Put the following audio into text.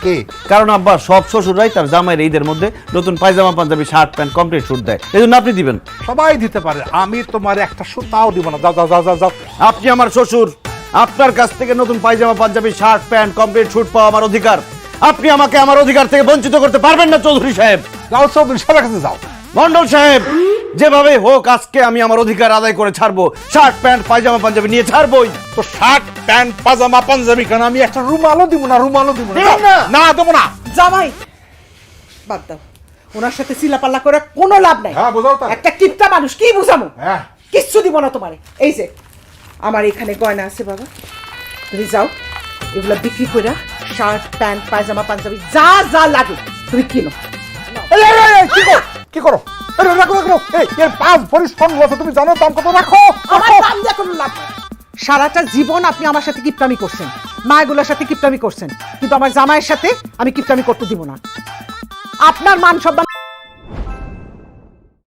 কে? কারণ আব্বা সব শ্বশুররাই তার জামাইয়ের ঈদের মধ্যে নতুন পায়জামা পাঞ্জাবি শার্ট প্যান্ট কমপ্লিট স্যুট দেয়, এই জন্য আপনি দিবেন। সবাই দিতে পারে, আমি তোমার একটা সুতাও দিব না। যাও যাও যাও যাও যাও। আপনি আমার শ্বশুর, আপনার কাছ থেকে নতুন পায়জামা পাঞ্জাবি শার্ট প্যান্ট কমপ্লিট স্যুট পাওয়া আমার অধিকার। আপনি আমাকে আমার অধিকার থেকে বঞ্চিত করতে পারবেন না চৌধুরী সাহেব। যাও চৌধুরী সাহেবের কাছে যাও। মন্ডল সাহেব, যেভাবে হোক আজকে আমি আমার অধিকার আদায় করে ছাড়বো, শার্ট প্যান্ট পায়জামা পাঞ্জাবি নিয়ে ছাড়বই। তো শার্ট প্যান্ট পাজামা পাঞ্জাবি কেন, আমি একটা রুমালও দিব না, রুমালও দিব না। দিবেন না? না দেবো না। জামাই বাদ দাও, ওনার সাথে চিলাপাল্লা করে কোনো লাভ নাই। হ্যাঁ বোঝাও তাই। একটা কিপটা মানুষ, কি বুঝামো? হ্যাঁ। কিচ্ছু দিব না তোমারে। এই যে আমার এখানে গয়না আছে বাবা, তুমি যাও এগুলো বিক্রি করে শার্ট প্যান্ট পায়জামা পাঞ্জাবি যা যা লাগে তুমি কিনো। এই, এই, এই, এই, কি করো? কি করো? আরে রাখো রাখো। এই এর 5 ভরি স্বর্ণ আছে, তুমি জানো দাম কত? রাখো আমার রাখো। দাম দিয়ে কোনো লাভ নাই। সারাটা জীবন আপনি আমার সাথে কিপটামি করছেন, মায়েগুলোর সাথে কিপটামি করছেন, কিন্তু আমার জামাইয়ের সাথে আমি কিপটামি করতে দিব না। আপনার মান সম্মান